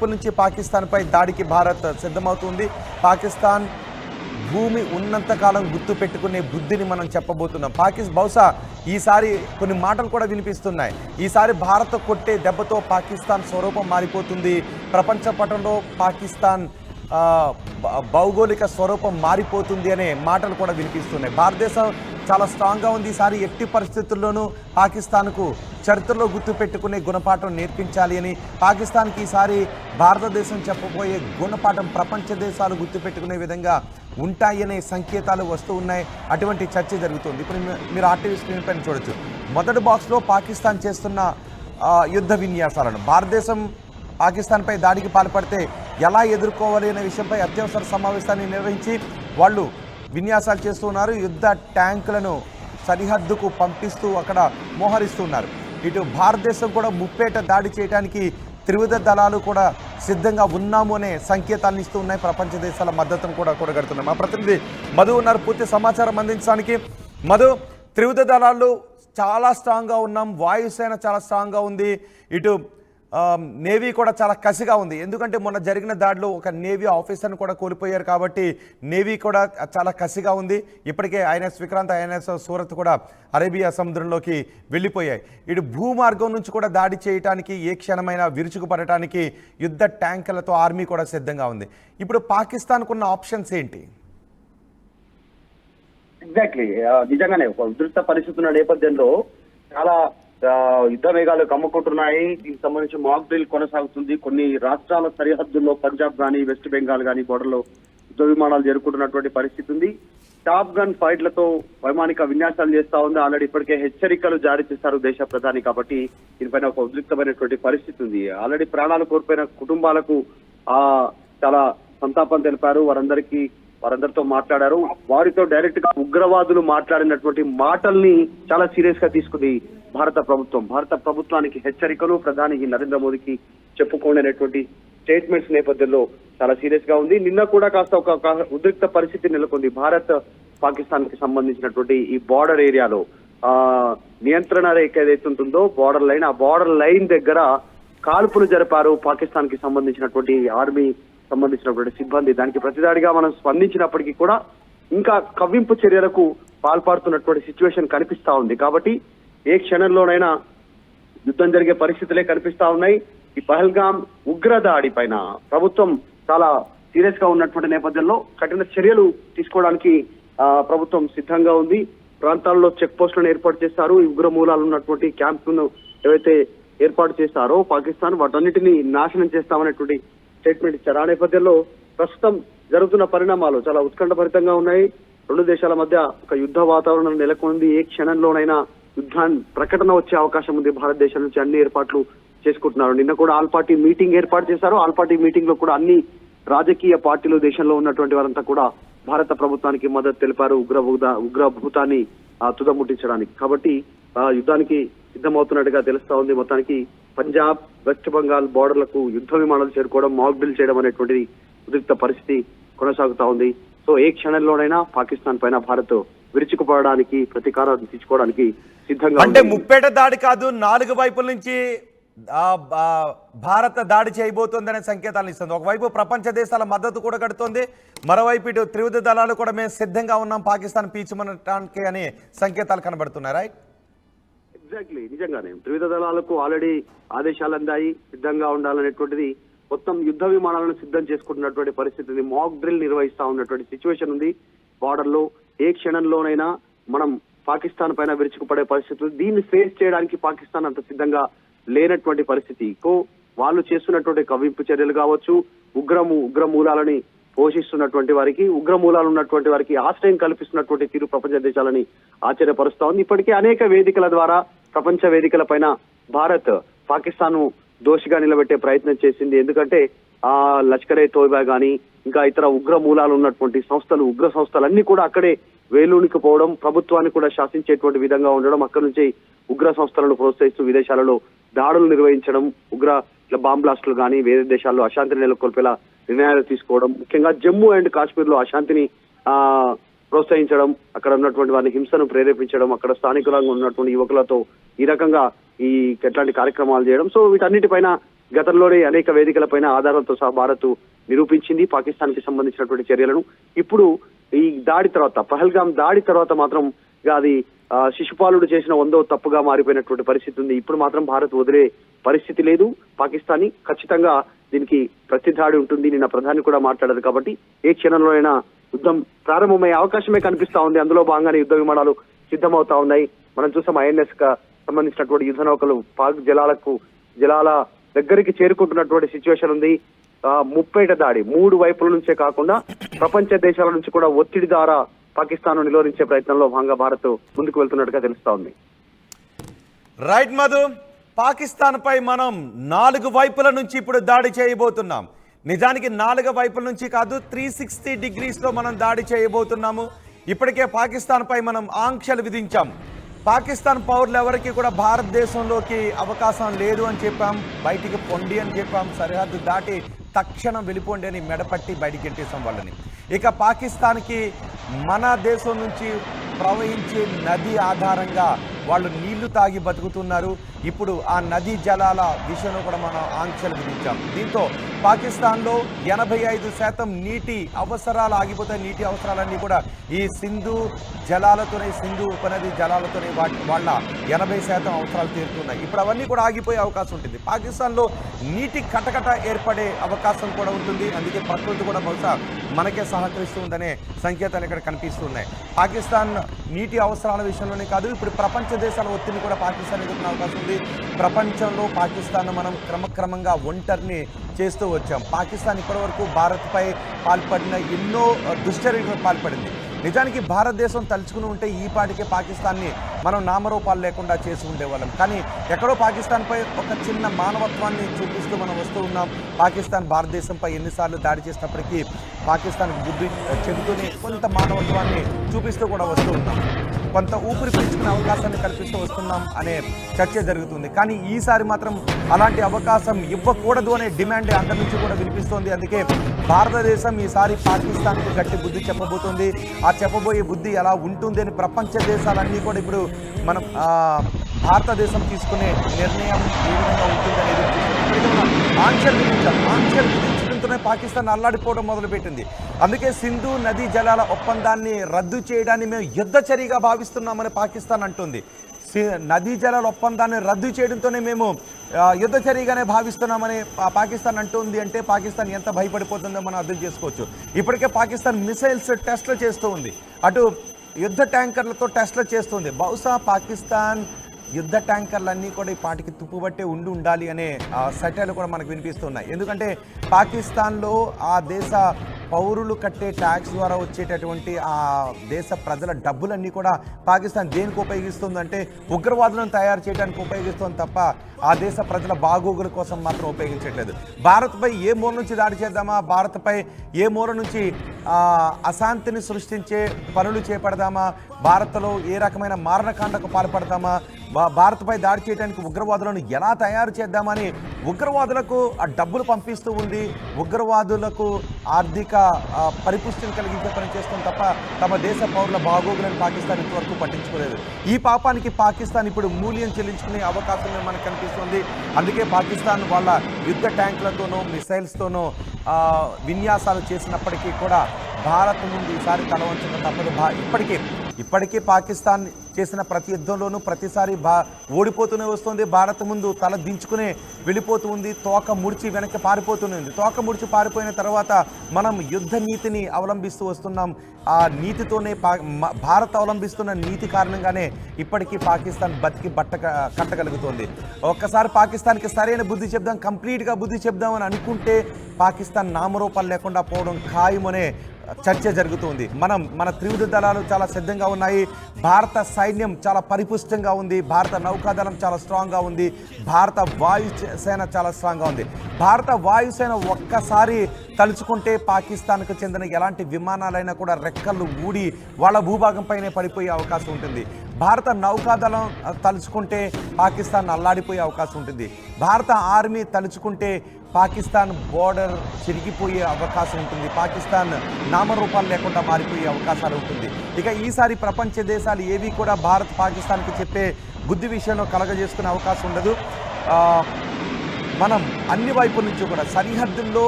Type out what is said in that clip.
వైపుల నుంచి పాకిస్తాన్పై దాడికి భారత్ సిద్ధమవుతుంది. పాకిస్తాన్ భూమి ఉన్నంతకాలం గుర్తు పెట్టుకునే బుద్ధిని మనం చెప్పబోతున్నాం. బహుశా ఈసారి కొన్ని మాటలు కూడా వినిపిస్తున్నాయి. ఈసారి భారత్ కొట్టే దెబ్బతో పాకిస్తాన్ స్వరూపం మారిపోతుంది, ప్రపంచ పటంలో పాకిస్తాన్ భౌగోళిక స్వరూపం మారిపోతుంది అనే మాటలు కూడా వినిపిస్తున్నాయి. భారతదేశం చాలా స్ట్రాంగ్గా ఉంది. ఈసారి ఎట్టి పరిస్థితుల్లోనూ పాకిస్తాన్కు చరిత్రలో గుర్తుపెట్టుకునే గుణపాఠం నేర్పించాలి అని, పాకిస్తాన్కి ఈసారి భారతదేశం చెప్పబోయే గుణపాఠం ప్రపంచ దేశాలు గుర్తుపెట్టుకునే విధంగా ఉంటాయనే సంకేతాలు వస్తూ ఉన్నాయి. అటువంటి చర్చ జరుగుతుంది. ఇప్పుడు మీరు ఆర్టీవీ స్క్రీన్ పైన చూడొచ్చు. మొదటి బాక్స్లో పాకిస్తాన్ చేస్తున్న యుద్ధ విన్యాసాలను, భారతదేశం పాకిస్తాన్పై దాడికి పాల్పడితే ఎలా ఎదుర్కోవాలి అనే విషయంపై అత్యవసర సమావేశాన్ని నిర్వహించి వాళ్ళు విన్యాసాలు చేస్తున్నారు. యుద్ధ ట్యాంకులను సరిహద్దుకు పంపిస్తూ అక్కడ మోహరిస్తున్నారు. ఇటు భారతదేశం కూడా ముప్పేట దాడి చేయడానికి త్రివిధ దళాలు కూడా సిద్ధంగా ఉన్నాము అనే సంకేతాలను ఇస్తూ ఉన్నాయి. ప్రపంచ దేశాల మద్దతును కూడా కూడగడుతున్నాయి. మా ప్రతినిధి మధు ఉన్నారు పూర్తి సమాచారం అందించడానికి. మధు, త్రివిధ దళాలు చాలా స్ట్రాంగ్గా ఉన్నాం, వాయుసేన చాలా స్ట్రాంగ్గా ఉంది, ఇటు నేవీ కూడా చాలా కసిగా ఉంది. ఎందుకంటే మొన్న జరిగిన దాడిలో ఒక నేవీ ఆఫీసర్ని కూడా కోల్పోయారు కాబట్టి నేవీ కూడా చాలా కసిగా ఉంది. ఇప్పటికే ఐఎన్ఎస్ విక్రాంత్, ఐఎన్ఎస్ సూరత్ కూడా అరేబియా సముద్రంలోకి వెళ్ళిపోయాయి. ఇటు భూమార్గం నుంచి కూడా దాడి చేయడానికి, ఏ క్షణమైనా విరుచుకుపడటానికి యుద్ధ ట్యాంకులతో ఆర్మీ కూడా సిద్ధంగా ఉంది. ఇప్పుడు పాకిస్తాన్కు ఉన్న ఆప్షన్స్ ఏంటి? ఎగ్జాక్ట్లీ, నిజంగానే ఒక ఉధృత పరిస్థితున్న నేపథ్యంలో చాలా యుద్ధ వేగాలు కమ్ముకుంటున్నాయి. దీనికి సంబంధించి మాక్ డ్రిల్ కొనసాగుతుంది. కొన్ని రాష్ట్రాల సరిహద్దుల్లో పంజాబ్ కానీ, వెస్ట్ బెంగాల్ కానీ బోర్డర్లో యుద్ధ విమానాలు జరుపుకుంటున్నటువంటి పరిస్థితి ఉంది. టాప్ గన్ ఫైట్లతో వైమానిక విన్యాసాలు చేస్తా ఉంది. ఆల్రెడీ ఇప్పటికే హెచ్చరికలు జారీ చేశారు దేశ ప్రధాని. కాబట్టి దీనిపైన ఒక ఉద్రిక్తమైనటువంటి పరిస్థితి ఉంది. ఆల్రెడీ ప్రాణాలు కోల్పోయిన కుటుంబాలకు చాలా సంతాపం తెలిపారు. వారందరితో మాట్లాడారు. వారితో డైరెక్ట్ గా ఉగ్రవాదులు మాట్లాడినటువంటి మాటల్ని చాలా సీరియస్ గా తీసుకుంది భారత ప్రభుత్వం. భారత ప్రభుత్వానికి హెచ్చరికలు, ప్రధానికి నరేంద్ర మోదీకి చెప్పుకోలేనటువంటి స్టేట్మెంట్స్ నేపథ్యంలో చాలా సీరియస్ గా ఉంది. నిన్న కూడా కాస్త ఒక ఉద్రిక్త పరిస్థితి నెలకొంది. భారత్ పాకిస్తాన్ కి సంబంధించినటువంటి ఈ బార్డర్ ఏరియాలో నియంత్రణ రేఖ ఏదైతే ఉంటుందో బార్డర్ లైన్, ఆ బార్డర్ లైన్ దగ్గర కాల్పులు జరిపారు పాకిస్తాన్ కి సంబంధించినటువంటి ఆర్మీ సంబంధించినటువంటి సిబ్బంది. దానికి ప్రతిదాడిగా మనం స్పందించినప్పటికీ కూడా ఇంకా కవ్వింపు చర్యలకు పాల్పడుతున్నటువంటి సిచ్యువేషన్ కనిపిస్తా ఉంది. కాబట్టి ఏ క్షణంలోనైనా యుద్ధం జరిగే పరిస్థితులే కనిపిస్తా ఉన్నాయి. ఈ పహల్గామ్ ఉగ్రదాడి పైన ప్రభుత్వం చాలా సీరియస్ గా ఉన్నటువంటి నేపథ్యంలో కఠిన చర్యలు తీసుకోవడానికి ప్రభుత్వం సిద్ధంగా ఉంది. ప్రాంతాల్లో చెక్ పోస్టులను ఏర్పాటు చేస్తారు. ఈ ఉగ్ర మూలాలు ఉన్నటువంటి క్యాంపులను ఏవైతే ఏర్పాటు చేస్తారో పాకిస్తాన్, వాటన్నిటిని నాశనం చేస్తామనేటువంటి స్టేట్మెంట్ ఇచ్చారు. ఆ నేపథ్యంలో ప్రస్తుతం జరుగుతున్న పరిణామాలు చాలా ఉత్కంఠభరితంగా ఉన్నాయి. రెండు దేశాల మధ్య ఒక యుద్ధ వాతావరణం నెలకొంది. ఏ క్షణంలోనైనా యుద్ధాన్ని ప్రకటన వచ్చే అవకాశం ఉంది. భారతదేశం నుంచి అన్ని ఏర్పాట్లు చేసుకుంటున్నారు. నిన్న కూడా ఆల్ పార్టీ మీటింగ్ ఏర్పాటు చేశారు. ఆల్ పార్టీ మీటింగ్ లో కూడా అన్ని రాజకీయ పార్టీలు, దేశంలో ఉన్నటువంటి వారంతా కూడా భారత ప్రభుత్వానికి మద్దతు తెలిపారు ఉగ్రభూతాన్ని తుదముట్టించడానికి. కాబట్టి యుద్ధానికి సిద్ధమవుతున్నట్టుగా తెలుస్తా ఉంది. మొత్తానికి పంజాబ్, వెస్ట్ బెంగాల్ బోర్డర్లకు యుద్ధ విమానాలు చేరుకోవడం, మాక్ డ్రిల్ చేయడం అనేటువంటిది ఉద్రిక్త పరిస్థితి కొనసాగుతా ఉంది. సో ఏ క్షణంలోనైనా పాకిస్తాన్ పైన భారత్ విరుచుకుపడడానికి, ప్రతీకారం తీసుకోవడానికి సిద్ధంగా. అంటే ముప్పేట దాడి కాదు, 4 వైపుల నుంచి భారత దాడి చేయబోతోందనే సంకేతాలు ఇస్తుంది. ఒకవైపు ప్రపంచ దేశాల మద్దతు కూడా కడుతోంది, మరోవైపు ఇటు త్రివిధ దళాలు కూడా మేము సిద్ధంగా ఉన్నాం పాకిస్తాన్ పీచుమనటానికి అనే సంకేతాలు కనబడుతున్నాయి. రైట్? ఎగ్జాక్ట్లీ, నిజంగానే త్రివిధ దళాలకు ఆల్రెడీ ఆదేశాలు అందాయి, సిద్ధంగా ఉండాలనేటువంటిది. మొత్తం యుద్ధ విమానాలను సిద్ధం చేసుకుంటున్నటువంటి పరిస్థితి, మాక్ డ్రిల్ నిర్వహిస్తా ఉన్నటువంటి సిచ్యువేషన్ ఉంది బార్డర్ లో. ఏ క్షణంలోనైనా మనం పాకిస్తాన్ పైన విరుచుకుపడే పరిస్థితి. దీన్ని ఫేస్ చేయడానికి పాకిస్తాన్ అంత సిద్ధంగా లేనటువంటి పరిస్థితి. వాళ్ళు చేస్తున్నటువంటి కవ్వింపు చర్యలు కావచ్చు, ఉగ్ర మూలాలని పోషిస్తున్నటువంటి వారికి, ఉగ్ర మూలాలు ఉన్నటువంటి వారికి ఆశ్రయం కల్పిస్తున్నటువంటి తీరు ప్రపంచ దేశాలని ఆశ్చర్యపరుస్తా ఉంది. ఇప్పటికే అనేక వేదికల ద్వారా, ప్రపంచ వేదికల పైన భారత్ పాకిస్తాన్ దోషిగా నిలబెట్టే ప్రయత్నం చేసింది. ఎందుకంటే లష్కరే తోయిబా గానీ, ఇంకా ఇతర ఉగ్ర మూలాలు ఉన్నటువంటి సంస్థలు, ఉగ్ర సంస్థలన్నీ కూడా అక్కడే వేలూనికి పోవడం, ప్రభుత్వాన్ని కూడా శాసించేటువంటి విధంగా ఉండడం, అక్కడి నుంచి ఉగ్ర సంస్థలను ప్రోత్సహిస్తూ విదేశాలలో దాడులు నిర్వహించడం, బాంబ్ బ్లాస్టులు కానీ, వేరే దేశాల్లో అశాంతిని నెలకొల్పేలా నిర్ణయాలు తీసుకోవడం, ముఖ్యంగా జమ్మూ అండ్ కాశ్మీర్ లో అశాంతిని ప్రోత్సహించడం, అక్కడ ఉన్నటువంటి వారిని హింసను ప్రేరేపించడం, అక్కడ స్థానికులంగా ఉన్నటువంటి యువకులతో ఈ రకంగా ఎట్లాంటి కార్యక్రమాలు చేయడం. సో వీటన్నిటిపైన గతంలోనే అనేక వేదికలపైన ఆధారాలతో సహా భారత్ నిరూపించింది పాకిస్తాన్ కి సంబంధించినటువంటి చర్యలను. ఇప్పుడు ఈ దాడి తర్వాత, పహల్గాం దాడి తర్వాత మాత్రం అది శిశుపాలుడు చేసిన 100వ తప్పుగా మారిపోయినటువంటి పరిస్థితి ఉంది. ఇప్పుడు మాత్రం భారత్ వదిలే పరిస్థితి లేదు. పాకిస్తాన్ ఖచ్చితంగా దీనికి ప్రతిదాడి ఉంటుంది. నిన్న ప్రధాని కూడా మాట్లాడారు. కాబట్టి ఏ క్షణంలో అయినా యుద్ధం ప్రారంభమయ్యే అవకాశమే కనిపిస్తా ఉంది. అందులో భాగంగానే యుద్ధ విమానాలు సిద్ధమవుతా ఉన్నాయి. మనం చూసాం INS కు సంబంధించినటువంటి యుద్ధ నౌకలు పాక్ జలాల దగ్గరికి చేరుకుంటున్నటువంటి సిచ్యువేషన్ ఉంది. ముప్పేట దాడి 3 వైపుల నుంచే కాకుండా ప్రపంచ దేశాల నుంచి కూడా ఒత్తిడి ద్వారా పాకిస్తాన్ నిరోధించే ప్రయత్నంలో భాగంగా భారత్ ముందుకు వెళ్తున్నట్టుగా తెలుస్తా ఉంది. రైట్ మధు, పాకిస్తాన్ పై మనం 4 వైపుల నుంచి ఇప్పుడు దాడి చేయబోతున్నాం. నిజానికి 4 వైపుల నుంచి కాదు, 360 డిగ్రీస్లో మనం దాడి చేయబోతున్నాము. ఇప్పటికే పాకిస్తాన్ పై మనం ఆంక్షలు విధించాం. పాకిస్తాన్ పౌరులు ఎవరికి కూడా భారతదేశంలోకి అవకాశం లేదు అని చెప్పాం. బయటికి పొండి అని చెప్పాం. సరిహద్దు దాటి తక్షణం వెళ్ళిపోండి అని మెడపట్టి బయటికి ఎట్టేసాం వాళ్ళని. ఇక పాకిస్తాన్కి మన దేశం నుంచి ప్రవహించే నది ఆధారంగా వాళ్ళు నీళ్లు తాగి బతుకుతున్నారు. ఇప్పుడు ఆ నదీ జలాల విషయంలో కూడా మనం ఆంక్షలు విధించాం. దీంతో పాకిస్తాన్లో 85% నీటి అవసరాలు ఆగిపోతాయి. నీటి అవసరాలన్నీ కూడా ఈ సింధు జలాలతోనే, సింధు ఉపనది జలాలతోనే వాళ్ళ 80% అవసరాలు తీరుతున్నాయి. ఇప్పుడు అవన్నీ కూడా ఆగిపోయే అవకాశం ఉంటుంది. పాకిస్తాన్లో నీటి కటకట ఏర్పడే అవకాశం కూడా ఉంటుంది. అందుకే ప్రకృతి కూడా బహుశా మనకే సహకరిస్తుందనే సంకేతాలు ఇక్కడ కనిపిస్తున్నాయి. పాకిస్తాన్ నీటి అవసరాల విషయంలోనే కాదు, ఇప్పుడు ప్రపంచ దేశాల ఒత్తిడిని కూడా పాకిస్తాన్ ఎదుర్కొనే అవకాశం ఉంది. ప్రపంచంలో పాకిస్తాన్ మనం క్రమక్రమంగా ఒంటరిని చేస్తూ వచ్చాం. పాకిస్తాన్ ఇప్పటివరకు భారత్పై పాల్పడిన ఎన్నో దుశ్చర్యలకు పాల్పడింది. నిజానికి భారతదేశం తలుచుకుని ఉంటే ఈ పాటికే పాకిస్తాన్ని మనం నామరూపాలు లేకుండా చేసి ఉండేవాళ్ళం. కానీ ఎక్కడో పాకిస్తాన్పై ఒక చిన్న మానవత్వాన్ని చూపిస్తూ మనం వస్తూ ఉన్నాం. పాకిస్తాన్ భారతదేశంపై ఎన్నిసార్లు దాడి చేసినప్పటికీ పాకిస్తాన్ బుద్ధి చెబుతూనే కొంత మానవత్వాన్ని చూపిస్తూ కూడా వస్తూ ఉన్నాం. కొంత ఊపిరి పీల్చుకునే అవకాశాన్ని కల్పిస్తూ వస్తున్నాం అనే చర్చ జరుగుతుంది. కానీ ఈసారి మాత్రం అలాంటి అవకాశం ఇవ్వకూడదు అనే డిమాండ్ అందరి నుంచి కూడా వినిపిస్తోంది. అందుకే భారతదేశం ఈసారి పాకిస్తాన్కు గట్టి బుద్ధి చెప్పబోతోంది. ఆ చెప్పబోయే బుద్ధి ఎలా ఉంటుంది అని ప్రపంచ దేశాలన్నీ కూడా ఇప్పుడు మనం భారతదేశం తీసుకునే నిర్ణయం ఏ విధంగా ఉంటుందని ఆంక్షలు విధించడంతోనే పాకిస్తాన్ అల్లాడిపోవడం మొదలుపెట్టింది. అందుకే సింధు నదీ జలాల ఒప్పందాన్ని రద్దు చేయడాన్ని మేము యుద్ధచర్యగా భావిస్తున్నామని పాకిస్తాన్ అంటుంది. నదీ జలాల ఒప్పందాన్ని రద్దు చేయడంతోనే మేము యుద్ధచర్యగానే భావిస్తున్నామని పాకిస్తాన్ అంటుంది. అంటే పాకిస్తాన్ ఎంత భయపడిపోతుందో మనం అర్థం చేసుకోవచ్చు. ఇప్పటికే పాకిస్తాన్ మిసైల్స్ టెస్ట్లు చేస్తూ ఉంది. అటు యుద్ధ ట్యాంకర్లతో టెస్ట్లు చేస్తుంది. బహుశా పాకిస్తాన్ యుద్ధ ట్యాంకర్లన్నీ కూడా ఈ పాటికి తుప్పుబట్టే ఉండాలి అనే సెటైలు కూడా మనకు వినిపిస్తున్నాయి. ఎందుకంటే పాకిస్తాన్లో ఆ దేశ పౌరులు కట్టే ట్యాక్స్ ద్వారా వచ్చేటటువంటి ఆ దేశ ప్రజల డబ్బులన్నీ కూడా పాకిస్తాన్ దేనికి ఉపయోగిస్తుందంటే ఉగ్రవాదులను తయారు చేయడానికి ఉపయోగిస్తుంది తప్ప ఆ దేశ ప్రజల బాగోగుల కోసం మాత్రం ఉపయోగించట్లేదు. భారత్పై ఏ మూల నుంచి దాడి చేద్దామా, భారత్పై ఏ మూల నుంచి అశాంతిని సృష్టించే పనులు చేపడదామా, భారత్లో ఏ రకమైన మారణకాండకు పాల్పడతామా, భారత్పై దాడి చేయడానికి ఉగ్రవాదులను ఎలా తయారు చేద్దామని ఉగ్రవాదులకు ఆ డబ్బులు పంపిస్తూ ఉంది. ఉగ్రవాదులకు ఆర్థిక పరిపుష్టిని కలిగించే పని చేస్తుంది తప్ప తమ దేశ పౌరుల బాగోగులను పాకిస్తాన్ ఇంతవరకు పట్టించుకోలేదు. ఈ పాపానికి పాకిస్తాన్ ఇప్పుడు మూల్యం చెల్లించుకునే అవకాశం మనకు కనిపిస్తుంది. అందుకే పాకిస్తాన్ వాళ్ళ యుద్ధ ట్యాంకులతోనూ మిసైల్స్తోనూ విన్యాసాలు చేసినప్పటికీ కూడా భారత్ ముందు ఈసారి తలవంచక తప్పదు. ఇప్పటికీ పాకిస్తాన్ చేసిన ప్రతి యుద్ధంలోనూ ప్రతిసారి ఓడిపోతూనే వస్తుంది. భారత్ ముందు తల దించుకునే వెళ్ళిపోతూ ఉంది. తోక ముడిచి వెనక్కి పారిపోతూనే ఉంది. తోక ముడిచి పారిపోయిన తర్వాత మనం యుద్ధ నీతిని అవలంబిస్తూ వస్తున్నాం. ఆ నీతితోనే భారత్ అవలంబిస్తున్న నీతి కారణంగానే ఇప్పటికీ పాకిస్తాన్ బతికి కట్టగలుగుతుంది. ఒక్కసారి పాకిస్తాన్కి సరైన బుద్ధి చెప్దాం, కంప్లీట్గా బుద్ధి చెప్దామని అనుకుంటే పాకిస్తాన్ నామరూపాలు లేకుండా పోవడం ఖాయమనే చర్చ జరుగుతుంది. మన త్రివిధ దళాలు చాలా సిద్ధంగా ఉన్నాయి. భారత సైన్యం చాలా పరిపుష్టంగా ఉంది. భారత నౌకాదళం చాలా స్ట్రాంగ్గా ఉంది. భారత వాయుసేన చాలా స్ట్రాంగ్గా ఉంది. భారత వాయుసేన ఒక్కసారి తలుచుకుంటే పాకిస్తాన్కు చెందిన ఎలాంటి విమానాలైనా కూడా రెక్కలు ఊడి వాళ్ళ భూభాగంపైనే పడిపోయే అవకాశం ఉంటుంది. భారత నౌకాదళం తలుచుకుంటే పాకిస్తాన్ అల్లాడిపోయే అవకాశం ఉంటుంది. భారత ఆర్మీ తలుచుకుంటే పాకిస్తాన్ బోర్డర్ చిరిగిపోయే అవకాశం ఉంటుంది. పాకిస్తాన్ నామరూపాలు లేకుండా మారిపోయే అవకాశాలు ఉంటుంది. ఇక ఈసారి ప్రపంచ దేశాలు ఏవి కూడా భారత్ పాకిస్తాన్కి చెప్పే బుద్ధి విషయంలో కలగజేసుకునే అవకాశం ఉండదు. మనం అన్ని వైపుల నుంచి కూడా సరిహద్దుల్లో